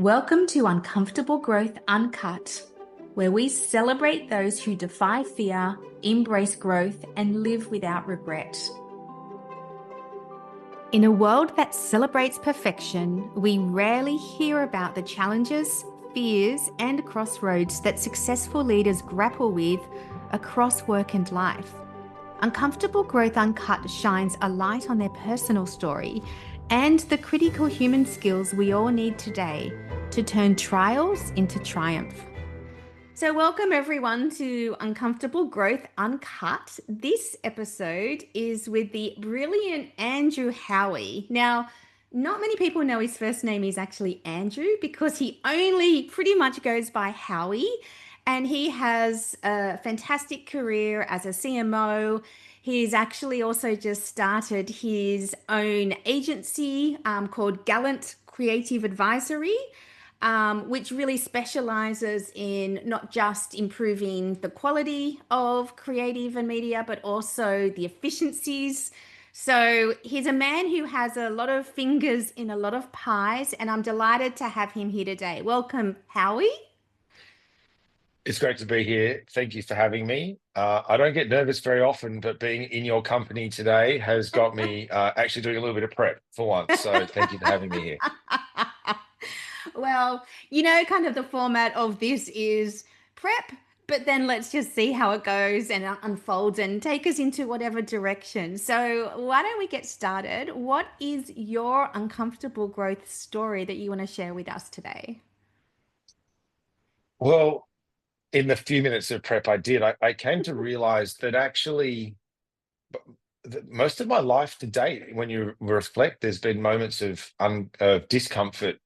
Welcome to Uncomfortable Growth Uncut, where we celebrate those who defy fear, embrace growth, and live without regret. In a world that celebrates perfection, we rarely hear about the challenges, fears, and crossroads that successful leaders grapple with across work and life. Uncomfortable Growth Uncut shines a light on their personal story and the critical human skills we all need today to turn trials into triumph. So welcome everyone to Uncomfortable Growth Uncut. This episode is with the brilliant Andrew Howie. Now, not many people know his first name is actually Andrew because he only pretty much goes by Howie, and he has a fantastic career as a CMO. He's actually also just started his own agency called Gallant Creative Advisory, which really specializes in not just improving the quality of creative and media, but also the efficiencies. So he's a man who has a lot of fingers in a lot of pies, and I'm delighted to have him here today. Welcome, Howie. It's great to be here. Thank you for having me. I don't get nervous very often, but being in your company today has got me actually doing a little bit of prep for once. So thank you for having me here. Well, kind of the format of this is prep, but then let's just see how it goes and unfolds and take us into whatever direction. So, why don't we get started? What is your uncomfortable growth story that you want to share with us today? Well, in the few minutes of prep I did, I came to realize that actually most of my life to date, when you reflect, there's been moments of discomfort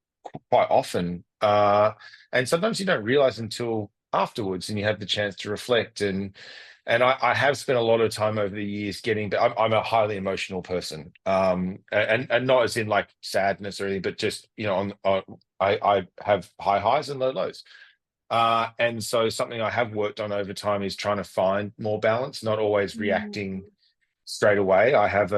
quite often. And sometimes you don't realize until afterwards and you have the chance to reflect. And I have spent a lot of time over the years getting, but I'm a highly emotional person. And not as in like sadness or anything, but just, I have high highs and low lows. And so something I have worked on over time is trying to find more balance, not always reacting straight away. I have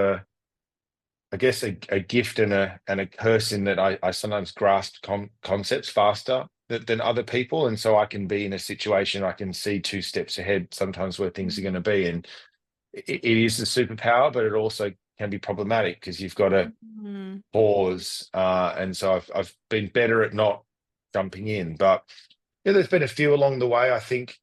I guess a gift and a curse in that I sometimes grasp concepts faster than other people, and so I can be in a situation I can see two steps ahead sometimes where things are going to be, and it is a superpower, but it also can be problematic because you've got to Mhm. pause, and so I've been better at not jumping in, but yeah, there's been a few along the way. I think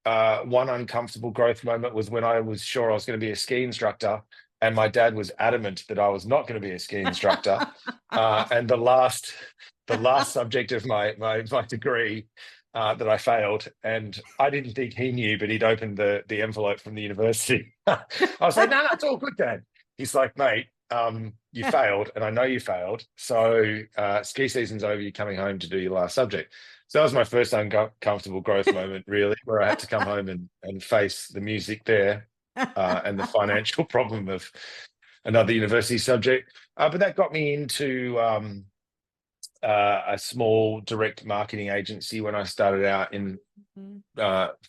one uncomfortable growth moment was when I was sure I was going to be a ski instructor, and my dad was adamant that I was not going to be a ski instructor. And the last subject of my degree that I failed, and I didn't think he knew, but he'd opened the envelope from the university. I was like, no, no, it's all good, Dad. He's like, mate, you failed, and I know you failed. So ski season's over. You're coming home to do your last subject. So that was my first uncomfortable growth moment, really, where I had to come home and face the music there and the financial problem of another university subject. But that got me into a small direct marketing agency when I started out in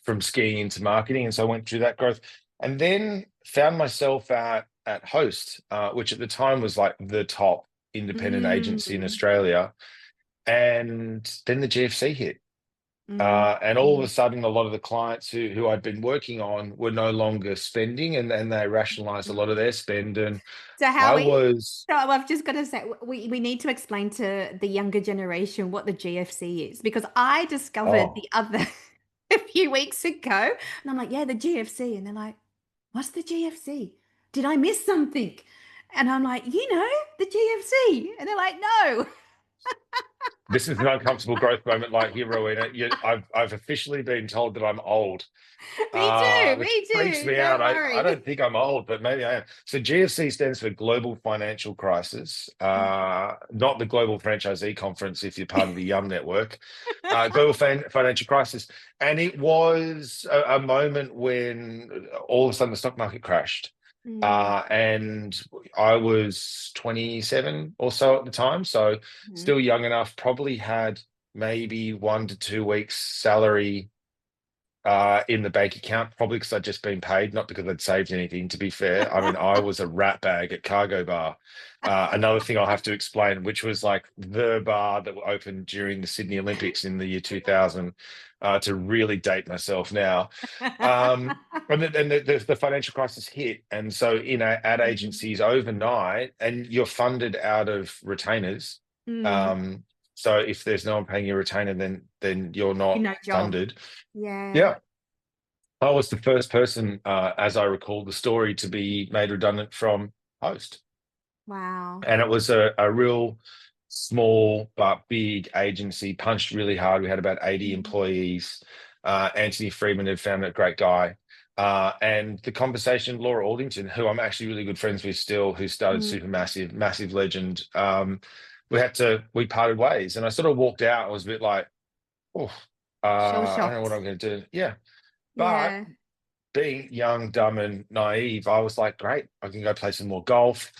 from skiing into marketing, and so I went through that growth, and then found myself at Host, which at the time was like the top independent agency in Mm, Australia, and then the GFC hit. mm, And all of mm. a sudden, a lot of the clients who I'd been working on were no longer spending, and they rationalized a lot of their spend. And So I Howie, was, so I've just got to say we need to explain to the younger generation what the GFC is because I discovered oh, the other a few weeks ago, and I'm like, yeah, the GFC, and they're like, what's the GFC? Did I miss something? And I'm like, the GFC, and they're like, no. this is an uncomfortable growth moment, like here, Rowena. I've officially been told that I'm old, Me too, which me freaks too. me out. Don't I worry. don't think I'm old, but maybe I am. So GFC stands for Global Financial Crisis, not the Global Franchisee Conference if you're part of the Yum Network. Global Financial Crisis. And it was a moment when all of a sudden the stock market crashed. Mm, And I was 27 or so at the time. So mhm, still young enough, probably had maybe 1 to 2 weeks salary in the bank account, probably because I'd just been paid, not because I'd saved anything, to be fair. I mean, I was a rat bag at Cargo Bar. Another thing I'll have to explain, which was like the bar that opened during the Sydney Olympics in the year 2000, to really date myself now. And the financial crisis hit. And so, ad agencies overnight, and you're funded out of retainers. Mm. Um, so if there's no one paying your retainer, then you're not No job. funded. Yeah. Yeah. I was the first person, as I recall the story, to be made redundant from Post. Wow. And it was a real small but big agency, punched really hard. We had about 80 Mm. employees. Anthony Freeman had found a great guy. And the conversation, Laura Aldington, who I'm actually really good friends with still, who started Mm. Supermassive, massive legend. We parted ways. And I sort of walked out. I was a bit like, oh, Shell I don't know what shocked. I'm going to do. Yeah. But Yeah. being young, dumb, and naive, I was like, great, I can go play some more golf.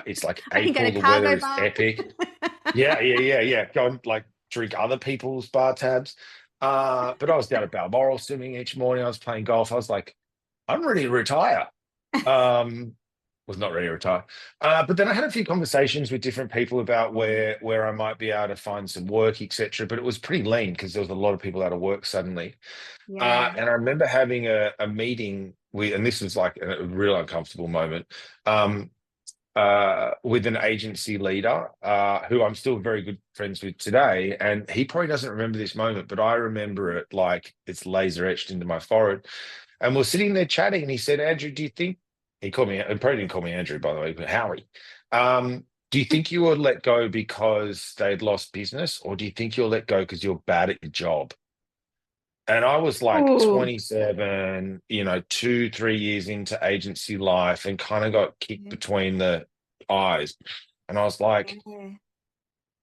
It's like I can go to April, the weather cargo is bar. epic. Yeah, yeah, yeah, yeah. Go and like drink other people's bar tabs. But I was down at Balmoral swimming each morning. I was playing golf. I was like, I'm ready to retire. Um, was not ready to retire. But then I had a few conversations with different people about where I might be able to find some work, etc. But it was pretty lean because there was a lot of people out of work suddenly. Yeah. And I remember having a meeting with, and this was like a real uncomfortable moment, um, with an agency leader, who I'm still very good friends with today. And he probably doesn't remember this moment, but I remember it like it's laser etched into my forehead. And we're sitting there chatting, and he said, Andrew, do you think, he called me, and probably didn't call me Andrew, by the way, but Howie. Do you think you were let go because they'd lost business, or do you think you're let go because you're bad at your job? And I was like Oh. 27, 2, 3 years into agency life, and kind of got kicked Yeah. between the eyes. And I was like, Yeah.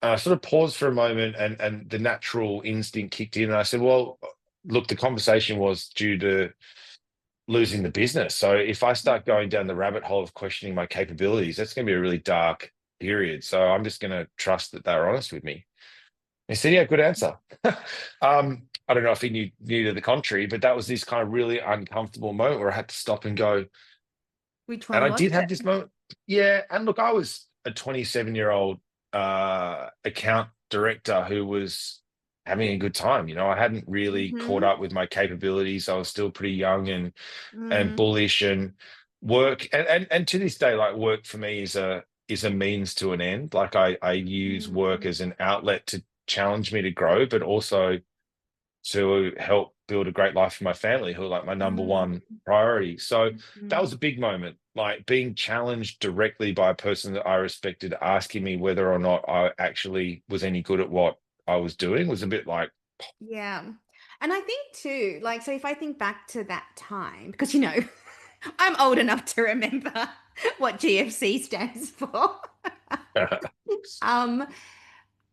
I sort of paused for a moment, and the natural instinct kicked in. And I said, well, look, the conversation was due to losing the business. So if I start going down the rabbit hole of questioning my capabilities, that's going to be a really dark period. So I'm just going to trust that they're honest with me. He said, yeah, good answer. I don't know if he knew to the contrary, but that was this kind of really uncomfortable moment where I had to stop and go. Which And one I was did have it? this moment. Yeah. And look, I was a 27-year-old account director who was having a good time. I hadn't really caught Mm-hmm. up with my capabilities. I was still pretty young and Mm. bullish, and work and to this day, like, work for me is a means to an end. Like I use work Mm. as an outlet to challenge me to grow, but also to help build a great life for my family, who are like my number one Mm. priority. So that Mm. was a big moment, like being challenged directly by a person that I respected, asking me whether or not I actually was any good at what I was doing, was a bit like, Yeah. And I think too, like, so if I think back to that time, because I'm old enough to remember what GFC stands for. Um,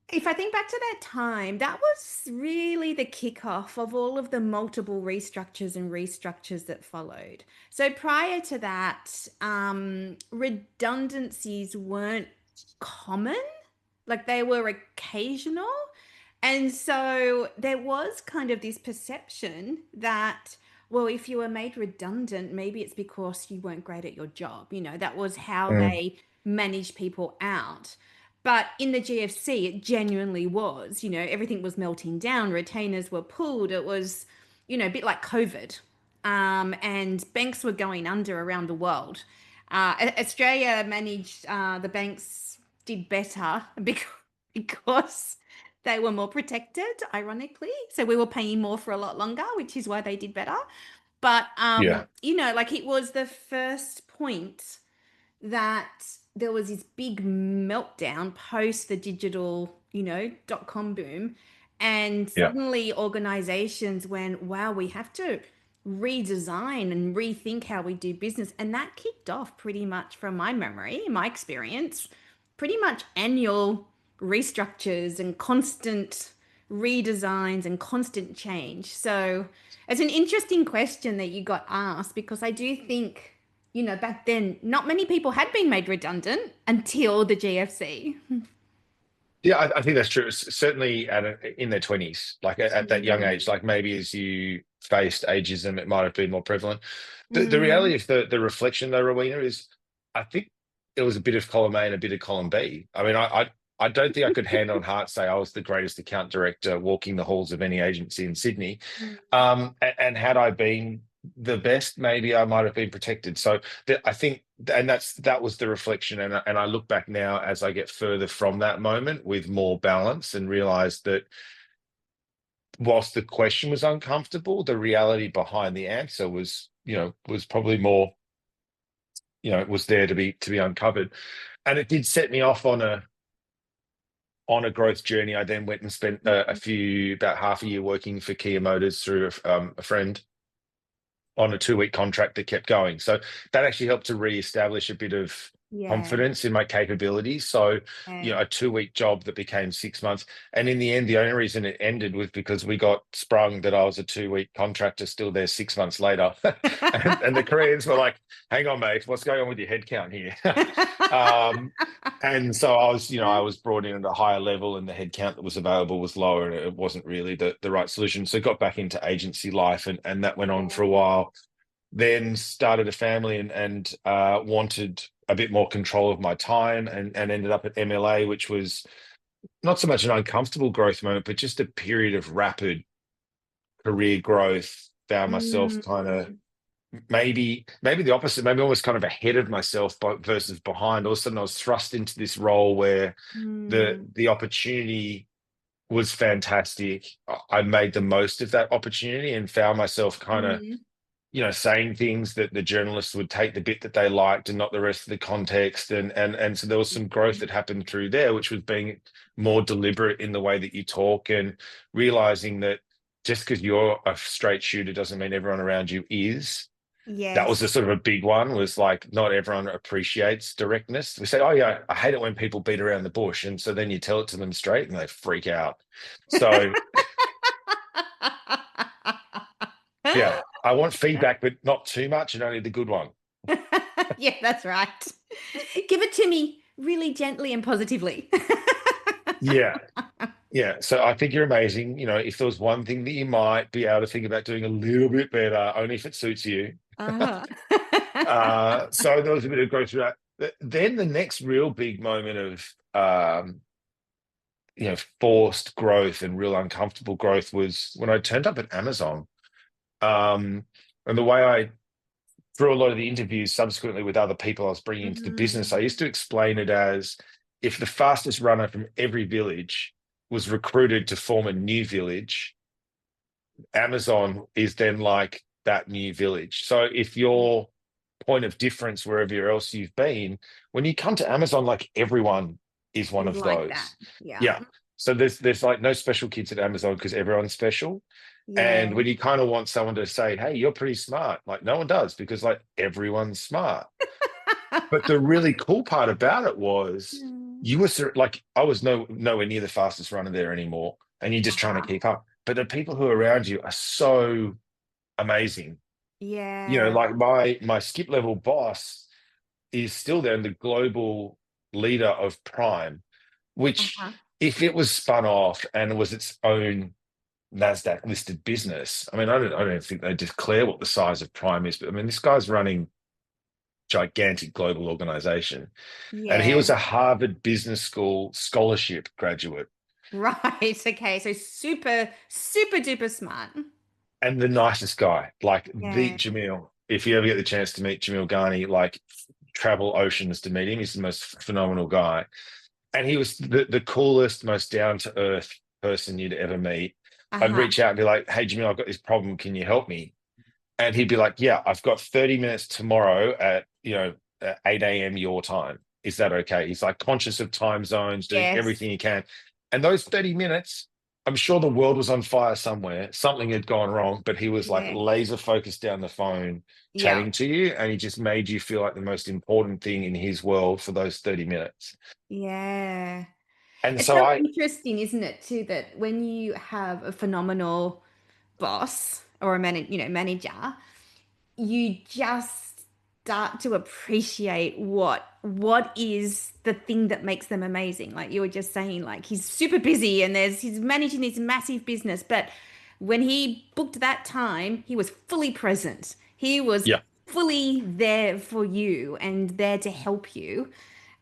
if I think back to that time, that was really the kickoff of all of the multiple restructures that followed. So prior to that, redundancies weren't common, like they were occasional. And so there was kind of this perception that, well, if you were made redundant, maybe it's because you weren't great at your job. That was how mm, they managed people out. But in the GFC, it genuinely was, everything was melting down, retainers were pulled. It was, a bit like COVID. And banks were going under around the world. Australia managed, the banks did better because they were more protected, ironically. So we were paying more for a lot longer, which is why they did better. But yeah, like it was the first point that there was this big meltdown post the digital, .com boom. And yeah, suddenly organizations went, wow, we have to redesign and rethink how we do business. And that kicked off pretty much from my memory, my experience, pretty much annual restructures and constant redesigns and constant change. So it's an interesting question that you got asked because I do think, back then, not many people had been made redundant until the GFC. Yeah, I think that's true. Certainly in their 20s, like at that young age, Mm. like maybe as you faced ageism, it might have been more prevalent. The Mm. reality of the reflection though, Rowena, is I think it was a bit of column A and a bit of column B. I mean, I don't think I could hand on heart say I was the greatest account director walking the halls of any agency in Sydney. Mm. And had I been the best, maybe I might have been protected. So I think, and that was the reflection. And I look back now as I get further from that moment with more balance and realize that whilst the question was uncomfortable, the reality behind the answer was, was probably more, was there to be uncovered. And it did set me off on a growth journey. I then went and spent about half a year working for Kia Motors through a friend on a 2-week contract that kept going. So that actually helped to re-establish a bit of Yeah. confidence in my capabilities. So, Yeah. a 2-week job that became 6 months. And in the end, the only reason it ended was because we got sprung that I was a 2-week contractor still there 6 months later. And the Koreans were like, hang on, mate, what's going on with your headcount here? um, and so I was brought in at a higher level, and the headcount that was available was lower, and it wasn't really the right solution. So got back into agency life, and that went on for a while. Then started a family and wanted a bit more control of my time, and ended up at MLA, which was not so much an uncomfortable growth moment, but just a period of rapid career growth. Found myself kind of Mm. maybe the opposite, maybe almost kind of ahead of myself but versus behind. All of a sudden I was thrust into this role where Mm. the opportunity was fantastic. I made the most of that opportunity and found myself kind of, Mm. saying things that the journalists would take the bit that they liked and not the rest of the context. And so there was some growth that happened through there, which was being more deliberate in the way that you talk and realizing that just because you're a straight shooter doesn't mean everyone around you is. That was a Yes. sort of a big one, was like not everyone appreciates directness. We say, oh yeah, I hate it when people beat around the bush. And so then you tell it to them straight and they freak out. So yeah, I want feedback, but not too much and only the good one. Yeah, that's right. Give it to me really gently and positively. Yeah. Yeah. So I think you're amazing. If there was one thing that you might be able to think about doing a little bit better, only if it suits you. Uh-huh. So there was a bit of growth through that. Then the next real big moment of forced growth and real uncomfortable growth was when I turned up at Amazon. And the way through a lot of the interviews subsequently with other people I was bringing into the business, I Mm. used to explain it as if the fastest runner from every village was recruited to form a new village, Amazon is then like that new village. So if your point of difference wherever else you've been, when you come to Amazon, like everyone is one Is of like that. those. Yeah. Yeah. So there's like no special kids at Amazon because everyone's special. Yeah. And when you kind of want someone to say, hey, you're pretty smart, like no one does because like everyone's smart. But the really cool part about it was Mm. you were like, I was nowhere near the fastest runner there anymore. And you're just trying to Uh-huh. keep up. But the people who are around you are so amazing. Yeah. Like my skip level boss is still there and the global leader of Prime, which Uh-huh. if it was spun off and it was its own NASDAQ listed business, I mean, I don't think they declare what the size of Prime is, but I mean, this guy's running gigantic global organization. And he Yeah. was a Harvard Business School scholarship graduate Right. Okay. So super, super duper smart. and the nicest guy, like the Yeah. Jamil. If you ever get the chance to meet Jamil Ghani, like travel oceans to meet him. He's the most phenomenal guy. And he was the coolest, most down to earth person you'd ever meet. I'd Uh-huh. reach out and be like, hey, Jamil, I've got this problem. Can you help me? And he'd be like, yeah, I've got 30 minutes tomorrow at 8 a.m. your time. Is that okay? He's like conscious of time zones, doing Yes. everything he can. And those 30 minutes, I'm sure the world was on fire somewhere. Something had gone wrong, but he was like Yeah. laser focused down the phone, Yeah. chatting to you. And he just made you feel like the most important thing in his world for those 30 minutes. Yeah. And It's so so I, interesting, isn't it, too, that when you have a phenomenal boss or a manager, you just start to appreciate what what is the thing that makes them amazing? Like you were just saying, like he's super busy and he's managing this massive business, but when he booked that time, he was fully present. He was Yeah. fully there for you and there to help you,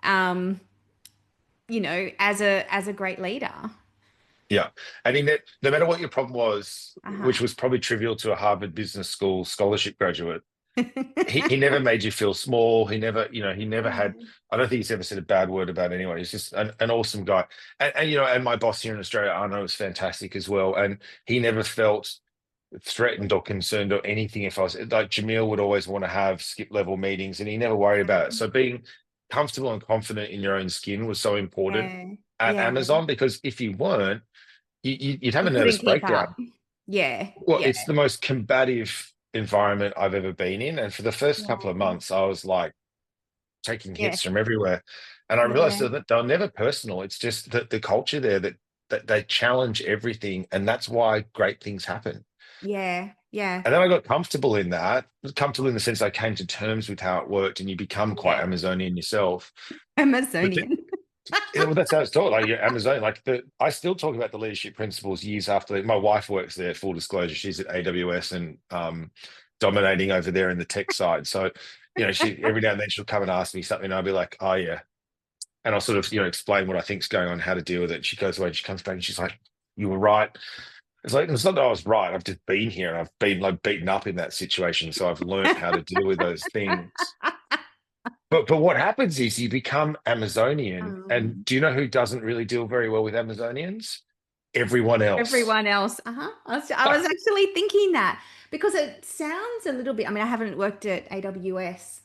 um, as a great leader. Yeah. And in that, no matter what your problem was, Uh-huh. which was probably trivial to a Harvard Business School scholarship graduate, he never made you feel small. He never had, I don't think he's ever said a bad word about anyone. He's just an awesome guy. And my boss here in Australia, Arno, was fantastic as well. And he never felt threatened or concerned or anything. If I was like, Jamil would always want to have skip level meetings and he never worried about it. So being comfortable and confident in your own skin was so important Yeah. at Yeah. Amazon, because if you weren't, you'd have You a couldn't nervous keep breakdown. up. Yeah. Well, Yeah. it's the most combative environment I've ever been in. And for the first couple of Yeah. months, I was like taking Yeah. hits from everywhere. And I realized Yeah. that they're never personal. It's just that the culture there that they challenge everything. And that's why great things happen. Yeah. Yeah. And then I got comfortable in that, comfortable in the sense I came to terms with how it worked, and you become quite Yeah. Amazonian yourself. But Amazonian. yeah, well, that's how it's taught. Like you're Amazon, I still talk about the leadership principles years after. My wife works there. Full disclosure, she's at AWS and dominating over there in the tech side. So, she every now and then she'll come and ask me something, and I'll be like, "Oh yeah," and I'll sort of explain what I think's going on, how to deal with it. She goes away and she comes back and she's like, "You were right." It's not that I was right. I've just been here and I've been like beaten up in that situation, so I've learned how to deal with those things. But what happens is you become Amazonian, and Um, do you know who doesn't really deal very well with Amazonians? Everyone else. Everyone else. Uh-huh. I was actually thinking that because it sounds a little bit, I mean, I haven't worked at AWS,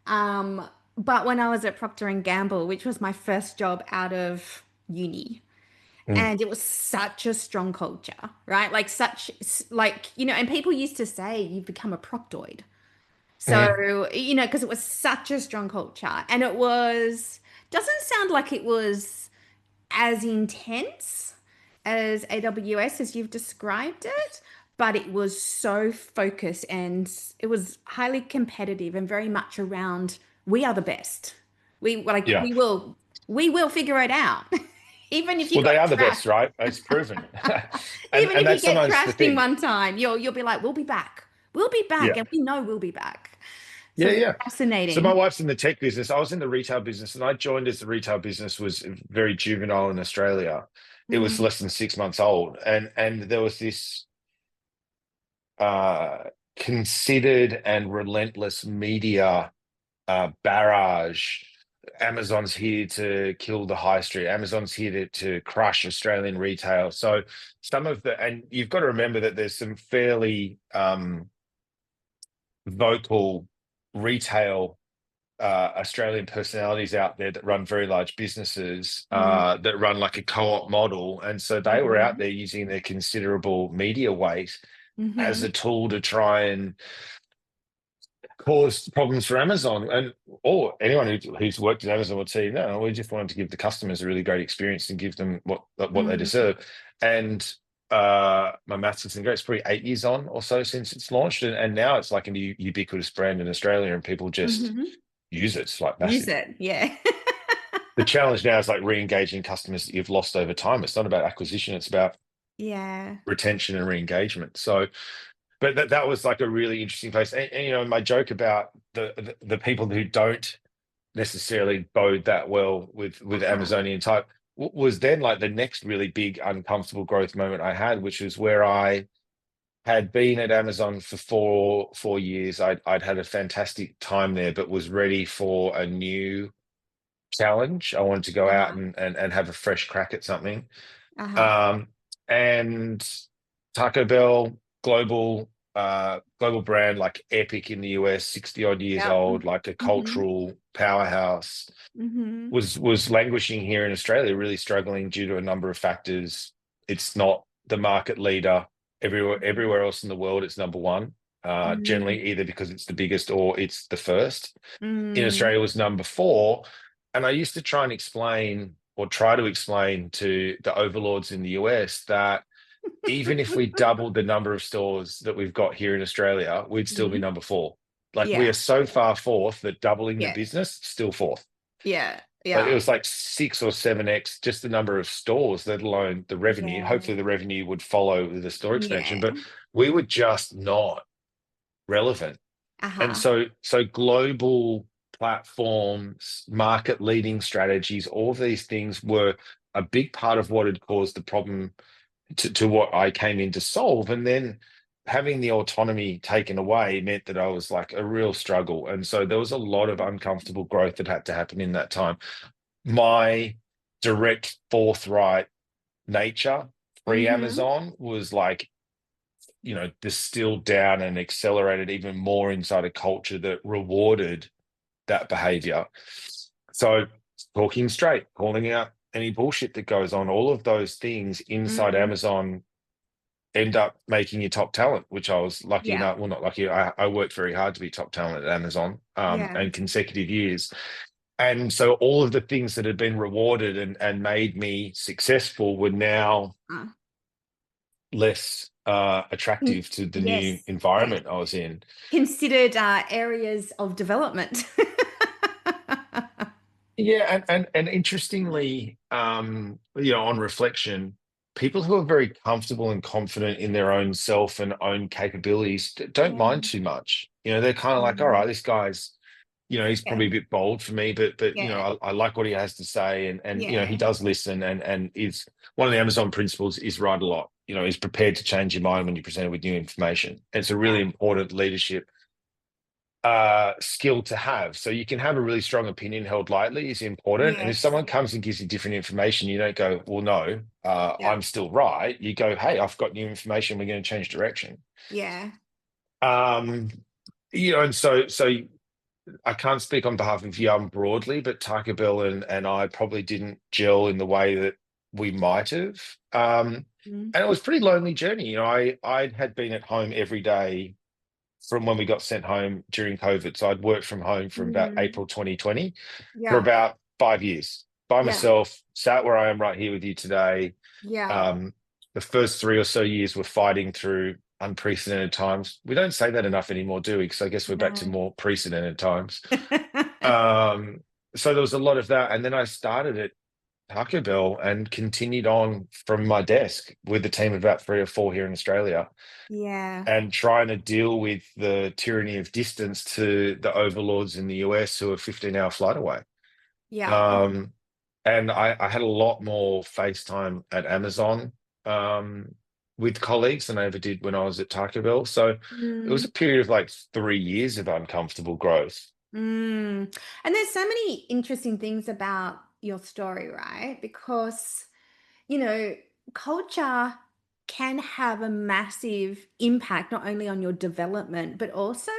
um, but when I was at Procter and Gamble, which was my first job out of uni, Mm, and it was such a strong culture, right? And people used to say you've become a proctoid. mm, So, because it was such a strong culture and doesn't sound like it was as intense as AWS as you've described it, but it was so focused and it was highly competitive and very much around we are the best. We like yeah. we will figure it out. Even if you Well, they got are the trashed. best, right? It's proven. and Even and if you that's get sometimes the trashed in thing. one time, you'll be like, we'll be back. We'll be back, Yeah. and we know we'll be back. So Yeah, it's yeah. So my fascinating. wife's in the tech business. I was in the retail business, and I joined as the retail business was very juvenile in Australia. It was Mm, less than 6 months old, and there was this uh, considered and relentless media barrage. Amazon's here to kill the high street. Amazon's here to crush Australian retail. So and you've got to remember that there's some fairly vocal retail Australian personalities out there that run very large businesses mm, that run like a co-op model. And so they were out mhm, there using their considerable media weight as a mhm, tool to try and cause problems for Amazon. And or anyone who's worked at Amazon will tell you, no, we just wanted to give the customers a really great experience and give them what they mm, deserve. And my maths isn't great. It's probably 8 years on or so since it's launched, and now it's like a ubiquitous brand in Australia, and people just mhm. use it. It's like Use massive. it. Yeah. The challenge now is like re-engaging customers that you've lost over time. It's not about acquisition; it's about Yeah. retention and re-engagement. So, but that was like a really interesting place. And my joke about the people who don't necessarily bode that well with Uh-huh. Amazonian type was then like the next really big uncomfortable growth moment I had, which was where I had been at Amazon for four years. I'd had a fantastic time there, but was ready for a new challenge. I wanted to go out Uh-huh. and have a fresh crack at something. Uh-huh. Um, and Taco Bell, global brand, like epic in the US, 60 odd years Yep. old, like a Mm-hmm. cultural powerhouse, Mm-hmm. was languishing here in Australia, really struggling due to a number of factors. It's not the market leader everywhere else in the world. It's number one. Mm-hmm. Generally, either because it's the biggest or it's the first. In Mm. Australia, was number four, and I used to try and explain or try to explain to the overlords in the US that even if we doubled the number of stores that we've got here in Australia, we'd still be Mm. number four. Like we Yeah. are so far fourth that doubling the Yeah. business, still fourth. Yeah. Like it Yeah. was like 6 or 7x just the number of stores, let alone the revenue. Yeah. Hopefully the revenue would follow with the store expansion, Yeah. but we were just not relevant. And Uh-huh. so global platforms, market leading strategies, all of these things were a big part of what had caused the problem to what I came in to solve. And then having the autonomy taken away meant that I was like a real struggle. And so there was a lot of uncomfortable growth that had to happen in that time. My direct, forthright nature Mm-hmm. pre-Amazon was like, distilled down and accelerated even more inside a culture that rewarded that behavior. So talking straight, calling out any bullshit that goes on, all of those things inside Mm. Amazon end up making you top talent, which I was lucky Yeah. enough. Well, not lucky. I worked very hard to be top talent at Amazon, Yeah. and consecutive years. And so all of the things that had been rewarded and made me successful were now Uh, less attractive to the new yes. Yeah. environment I was in. Considered areas of development. Yeah, and interestingly, on reflection, people who are very comfortable and confident in their own self and own capabilities don't mind Yeah. too much. They're kind of like, all Mm. right, this guy's, he's Yeah. probably a bit bold for me, but Yeah. I like what he has to say, and he Yeah. does listen, and is one of the Amazon principles is write a lot. He's prepared to change your mind when you're presented with new information. It's a really Yeah. important leadership skill to have. So you can have a really strong opinion held lightly is important. And if Yes. someone Yeah. comes and gives you different information, you don't go, well, no, Yeah. I'm still right. You go, hey, I've got new information. We're going to change direction. Yeah. Um, and so I can't speak on behalf of Yum broadly, but Taco Bell and I probably didn't gel in the way that we might have. Mm. And it was a pretty lonely journey. I had been at home every day from when we got sent home during COVID. So I'd worked from home from about Mm. April 2020 for Yeah. about 5 years by Yeah. myself, sat where I am right here with you today. Yeah. Um, the first 3 or so years were fighting through unprecedented times. We don't say that enough anymore, do we? Because I guess we're back to No. more precedented times. Um, so there was a lot of that. And then I started at Taco Bell and continued on from my desk with a team of about 3 or 4 here in Australia Yeah. and trying to deal with the tyranny of distance to the overlords in the US who are 15-hour flight away. Yeah. Um, and I had a lot more FaceTime at Amazon with colleagues than I ever did when I was at Taco Bell. So it was Mm. a period of like 3 years of uncomfortable growth. Mm. And there's so many interesting things about your story, right? Because, you know, culture can have a massive impact not only on your development, but also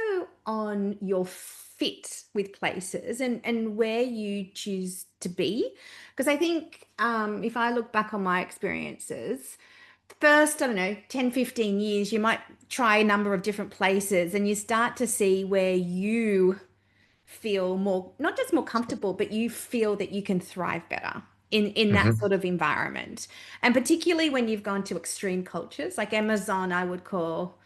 on your fit with places and where you choose to be. Because I think if I look back on my experiences, first, I don't know, 10, 15 years, you might try a number of different places and you start to see where you feel more, not just more comfortable, but you feel that you can thrive better in that Hmm. sort of environment. And particularly when you've gone to extreme cultures, like Amazon, I would call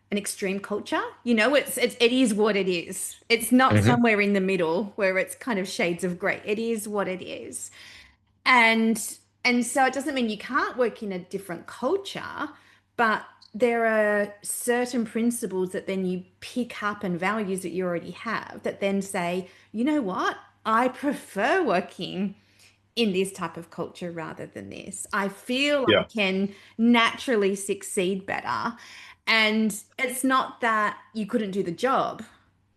an extreme culture. It is what it is. It's not Hmm. somewhere in the middle where it's kind of shades of gray. It is what it is. And so it doesn't mean you can't work in a different culture, but there are certain principles that then you pick up and values that you already have that then say, you know what? I prefer working in this type of culture rather than this. I feel I Yeah. can naturally succeed better. And it's not that you couldn't do the job,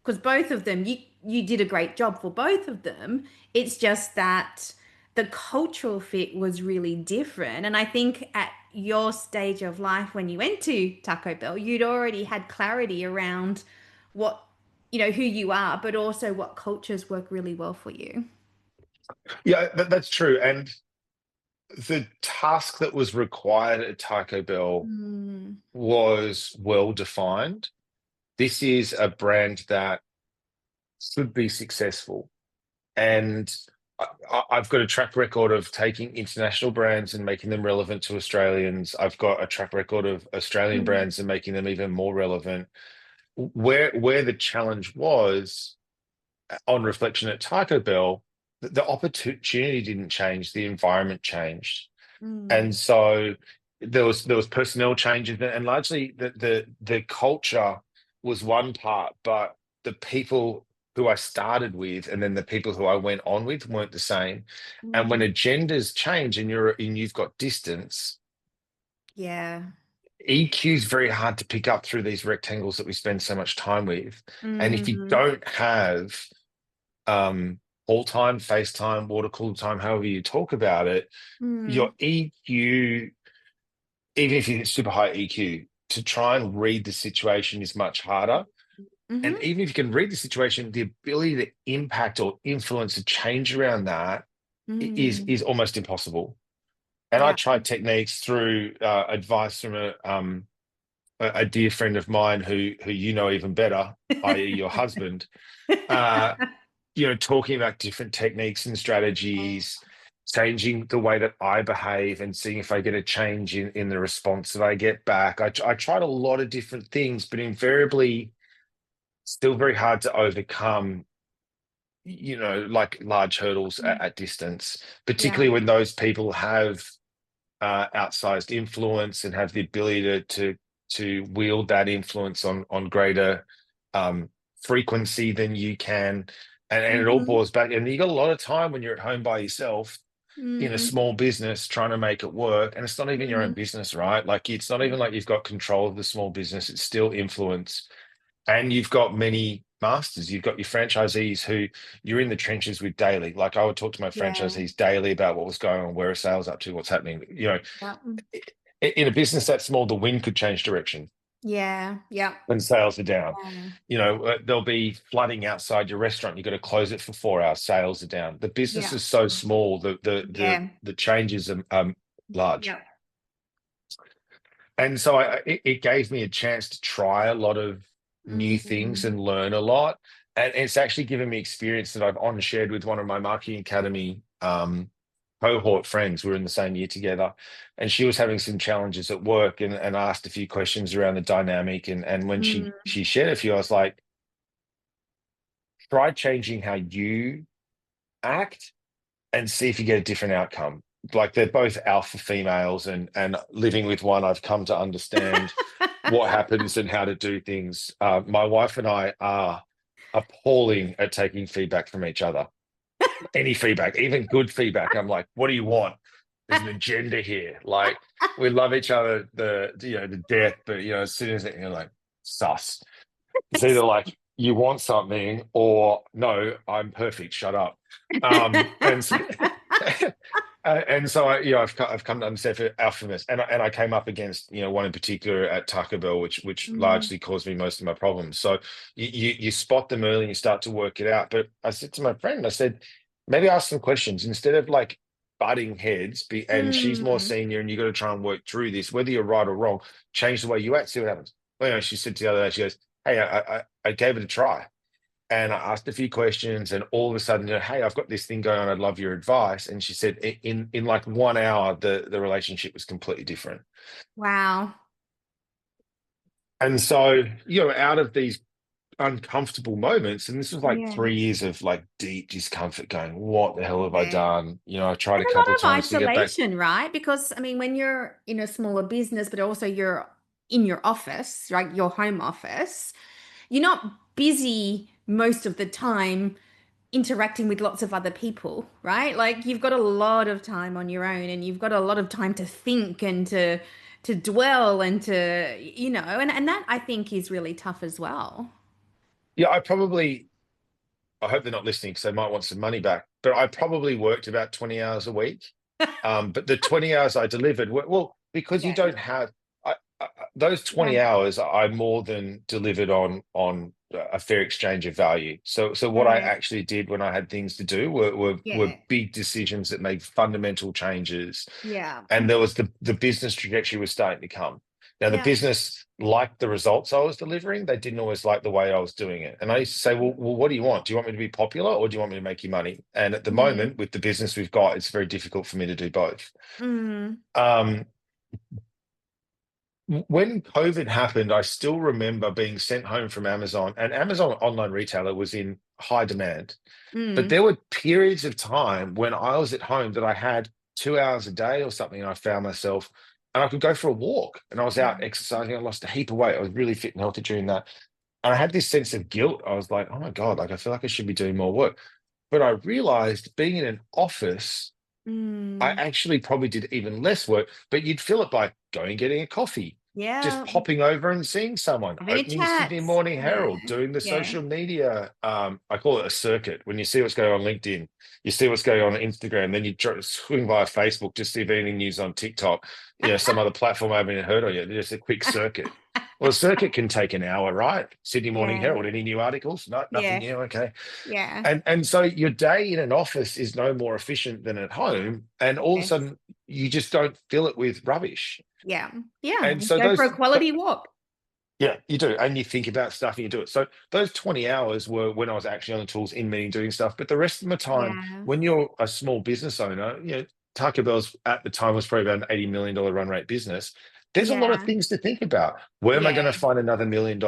because both of them, you did a great job for both of them. It's just that the cultural fit was really different. And I think at your stage of life when you went to Taco Bell, you'd already had clarity around what, who you are, but also what cultures work really well for you. Yeah, that's true. And the task that was required at Taco Bell Mm, was well defined. This is a brand that should be successful. And I've got a track record of taking international brands and making them relevant to Australians. I've got a track record of Australian mm, brands and making them even more relevant. Where the challenge was on reflection at Taco Bell, the opportunity didn't change, the environment changed. Mm. And so there was personnel changes, and largely the culture was one part, but the people who I started with and then the people who I went on with weren't the same. And when Mm. agendas change and you've got distance, Yeah. EQ is very hard to pick up through these rectangles that we spend so much time with. And if you Mm. don't have call time, FaceTime, water cooler time, however you talk about it, your Mm. EQ, even if you get super high EQ, to try and read the situation is much harder. And Mm-hmm. even if you can read the situation, the ability to impact or influence a change around that Mm. is almost impossible. And I Yeah. tried techniques through advice from a dear friend of mine who you know even better, i.e., your husband. Uh, talking about different techniques and strategies, changing the way that I behave and seeing if I get a change in the response that I get back. I tried a lot of different things, but invariably still very hard to overcome, like large hurdles at distance, Yeah. particularly when those people have outsized influence and have the ability to wield that influence on greater um, frequency than you can. And it all Mm-hmm. boils back. And you got a lot of time when you're at home by yourself in a Mm. small business trying to make it work. And it's not even your own Mm. business, right? Like it's not even like you've got control of the small business, it's still influence. And you've got many masters. You've got your franchisees who you're in the trenches with daily. Like I would talk to my Yeah. franchisees daily about what was going on, where are sales up to, what's happening. Yeah. In a business that small, the wind could change direction Yeah. Yeah. when sales are down. Yeah. There'll be flooding outside your restaurant. You've got to close it for 4 hours. Sales are down. The business Yeah. is so small. Yeah. The changes are large. Yeah. And so it gave me a chance to try a lot of new things Mm. and learn a lot. And it's actually given me experience that I've on shared with one of my marketing academy cohort friends. We were in the same year together, and she was having some challenges at work and asked a few questions around the dynamic. And when Mm. she shared a few, I was like, try changing how you act and see if you get a different outcome. Like they're both alpha females, and living with one, I've come to understand what happens and how to do things. My wife and I are appalling at taking feedback from each other. Any feedback, even good feedback. I'm like, what do you want? There's an agenda here. Like we love each other the death, but as soon as you're like sus. It's either like you want something or no, I'm perfect. Shut up. And so, and so I've come to understand for alphabets, and I came up against one in particular at Taco Bell, which Mm. largely caused me most of my problems. So you spot them early and you start to work it out. But I said to my friend, I said, maybe ask some questions instead of like butting heads. And she's more Mm. senior, and you got to try and work through this, whether you're right or wrong. Change the way you act, see what happens. Well, she said the other day, she goes, "Hey, I gave it a try." And I asked a few questions, and all of a sudden, hey, I've got this thing going on. I'd love your advice. And she said, in like 1 hour, the relationship was completely different. Wow. And so, out of these uncomfortable moments, and this was like Yeah. 3 years of like deep discomfort, going, what the hell have I Yeah. done? I tried a And a couple of lot of times to get back. isolation, right? Because I mean, when you're in a smaller business, but also you're in your office, right? Your home office, you're not busy most of the time interacting with lots of other people, right? Like you've got a lot of time on your own and you've got a lot of time to think and to dwell and to, and that I think is really tough as well. Yeah, I hope they're not listening because they might want some money back, but I probably worked about 20 hours a week. But the 20 hours I delivered were, well, because you Yeah. don't have those Yeah. 20 hours, I more than delivered on a fair exchange of value. So what I Yeah. actually did when I had things to do were Yeah. big decisions that made fundamental changes. Yeah. And there was the business trajectory was starting to come. Now the Yeah. business liked the results I was delivering. They didn't always like the way I was doing it. And I used to say, well, what do you want? Do you want me to be popular or do you want me to make you money? And at the Mm. moment, with the business we've got, it's very difficult for me to do both. Mm. Um, when COVID happened, I still remember being sent home from Amazon, and Amazon online retailer was in high demand. But Mm. there were periods of time when I was at home that I had 2 hours a day or something, and I found myself, and I could go for a walk, and I was out Mm. exercising. I lost a heap of weight. I was really fit and healthy during that. And I had this sense of guilt. I was like, oh my God, like I feel like I should be doing more work. But I realized being in an office, I Mm. actually probably did even less work, but you'd fill it by going and getting a coffee, just Yeah. popping over and seeing someone, Having a opening the Sydney chat. Morning Yeah. Herald, doing the Yeah. social media. I call it a circuit. When you see what's going on LinkedIn, you see what's going on Instagram, then you swing via Facebook to see if anything news on TikTok, some other platform I haven't even heard of yet. Just a quick circuit. Well, a circuit can take an hour, right? Sydney Morning Yeah. Herald, any new articles? No, nothing Yeah. new. Okay. Yeah. And so your day in an office is no more efficient than at home. And all of a Yes. sudden you just don't fill it with rubbish. Yeah. Yeah. And so Go for a quality walk. yeah, you do. And you think about stuff and you do it. So those 20 hours were when I was actually on the tools in meeting doing stuff. But the rest of my time, Yeah. when you're a small business owner, Taco Bell's at the time was probably about an $80 million run rate business. There's a lot of Yeah. things to think about. Where am I going to Yeah. find another $1 million?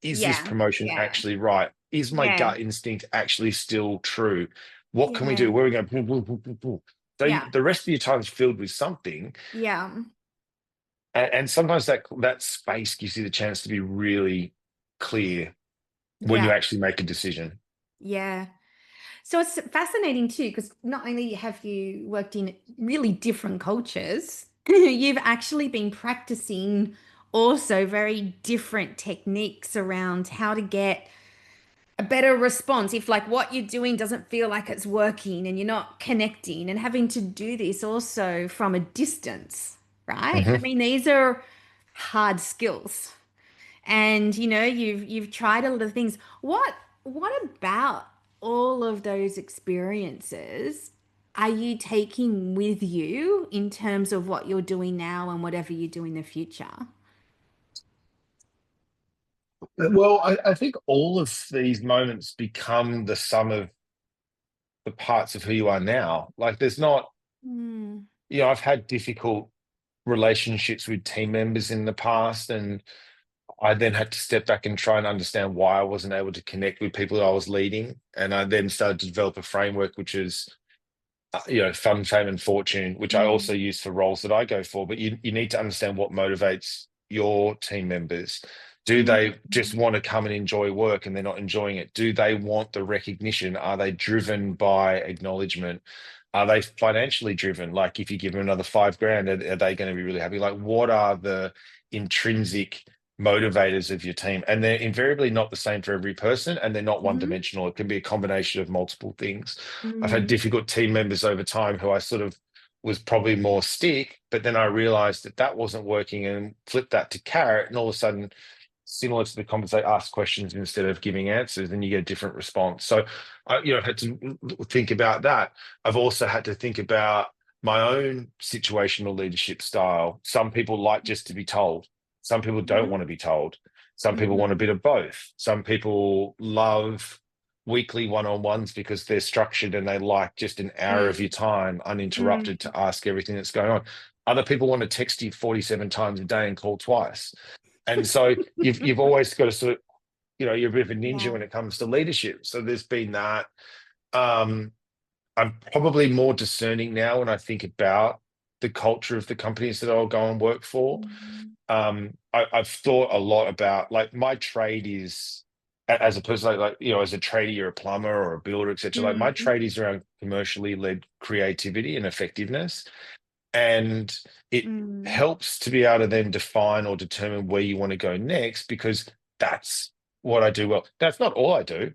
Is this Yeah. promotion Yeah. actually right? Is my Yeah. gut instinct actually still true? What can we Yeah. do? Where are we going? Boom, boom, boom, boom, boom. So Yeah. the rest of your time is filled with something. Yeah. And sometimes that space gives you the chance to be really clear when you Yeah. actually make a decision. Yeah. So it's fascinating too, because not only have you worked in really different cultures, you've actually been practicing also very different techniques around how to get a better response if like what you're doing doesn't feel like it's working and you're not connecting and having to do this also from a distance, right? I Mhm. mean, these are hard skills. And you've tried a lot of things. What about all of those experiences are you taking with you in terms of what you're doing now and whatever you do in the future? Well, I think all of these moments become the sum of the parts of who you are now. Like there's not, Mm, I've had difficult relationships with team members in the past, and I then had to step back and try and understand why I wasn't able to connect with people that I was leading. And I then started to develop a framework, which is fun, fame, and fortune, which I also mm, use for roles that I go for. But you need to understand what motivates your team members. Do they just mm, want to come and enjoy work and they're not enjoying it? Do they want the recognition? Are they driven by acknowledgement? Are they financially driven? Like if you give them another 5 grand, are they going to be really happy? Like what are the intrinsic motivators of your team? And they're invariably not the same for every person, and they're not one mhm, dimensional. It can be a combination of multiple things. I've had mm, difficult team members over time who I sort of was probably more stick, but then I realized that wasn't working and flipped that to carrot. And all of a sudden, similar to the conversation, ask questions instead of giving answers, and you get a different response. So I've had to think about that. I've also had to think about my own situational leadership style. Some people like just to be told. Some people don't want to mhm, be told. Some people want a mhm, bit of both. Some people love weekly one-on-ones because they're structured and they like just an hour of your mm, time mm. uninterrupted to ask everything that's going on. Other people want to text you 47 times a day and call twice. And so you've always got to sort of, you're a bit of a ninja Yeah. when it comes to leadership. So there's been that. Um, I'm probably more discerning now when I think about the culture of the companies that I'll go and work for. Mm, I've thought a lot about like my trade is as a person as a tradie or a plumber or a builder, etc. Like my mm, trade is around commercially led creativity and effectiveness. And it mm, helps to be able to then define or determine where you want to go next, because that's what I do well. That's not all I do.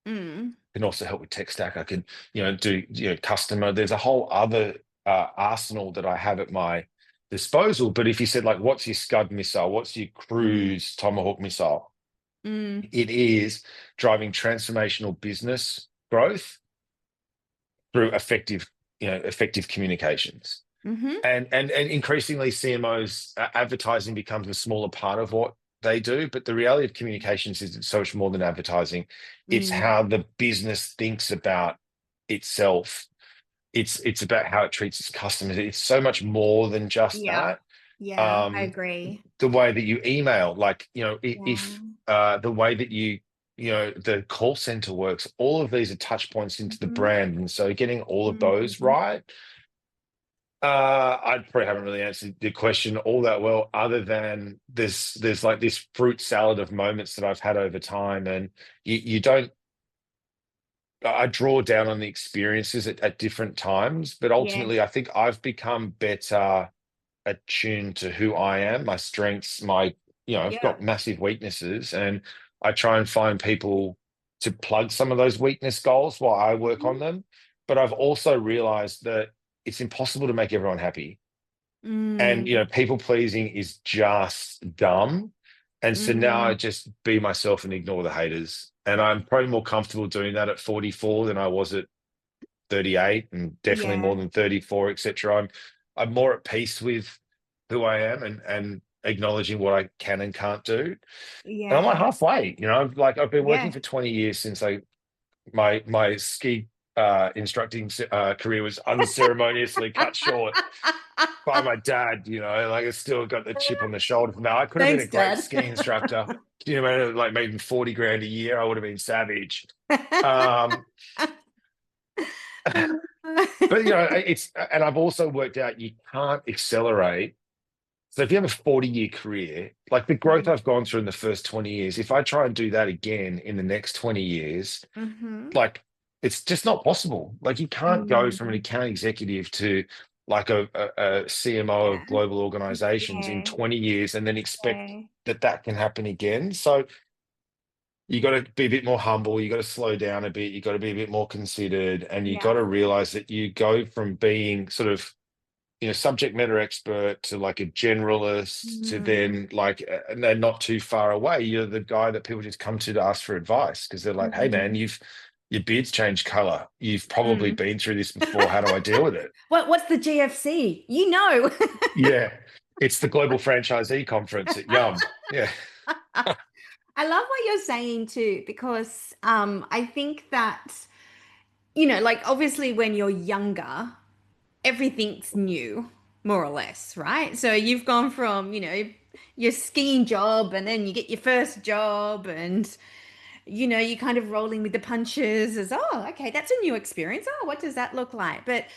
mm. Can also help with tech stack. I can, do customer. There's a whole other arsenal that I have at my disposal. But if you said like, what's your Scud missile? What's your Mm, cruise Tomahawk missile? mm, It is driving transformational business growth through effective communications. mhm, And increasingly CMOs advertising becomes a smaller part of what they do, but the reality of communications is it's so much more than advertising. It's mm. how the business thinks about itself. It's about how it treats its customers. It's so much more than just Yeah. that. Yeah, I um agree. the way that you email, like Yeah. if the way that you the call center works. All of these are touch points into the Mhm. brand. And so getting all of those Mhm. right, I probably haven't really answered the question all that well, other than there's like this fruit salad of moments that I've had over time. And you don't, I draw down on the experiences at different times, but ultimately Yes. I think I've become better attuned to who I am, my strengths, I've Yeah. got massive weaknesses, and I try and find people to plug some of those weakness goals while I work on Mhm. them. But I've also realized that it's impossible to make everyone happy. And, Mm. people pleasing is just dumb. And so now I Mm. just be myself and ignore the haters. And I'm probably more comfortable doing that at 44 than I was at 38, and definitely more Yeah. than 34, etc. I'm more at peace with who I am, and acknowledging what I can and can't do. And I'm like Yeah. halfway, like I've been working Yeah. for 20 years since my ski instructing career was unceremoniously cut short by my dad. Like I still got the chip on the shoulder from that. I could have been a Thanks, great Dad. ski instructor. Like making 40 grand a year, I would have been savage. Um, but and I've also worked out you can't accelerate. So if you have a 40-year career, like the growth I've gone through in the first 20 years, if I try and do that again in the next 20 years, Mm-hmm. like it's just not possible. Like you can't go from an Mm. account executive to like a CMO of Yeah. global organizations in Yeah. 20 years and then expect Yeah. that can happen again. So you got to be a bit more humble. You got to slow down a bit. You got to be a bit more considered, and you got Yeah. to realize that you go from being sort of subject matter expert to like a generalist to Mm. then like, and they're not too far away. You're the guy that people just come to ask for advice because they're like, hey man, Mm. your beard's changed color. You've probably Mm. been through this before. How do I deal with it? What's the GFC? You know. Yeah. It's the Global Franchisee Conference at Yum. Yeah. I love what you're saying too, because I think that, like obviously when you're younger, everything's new, more or less, right? So you've gone from, your skiing job and then you get your first job and you're kind of rolling with the punches as, oh, okay, that's a new experience. Oh, what does that look like? But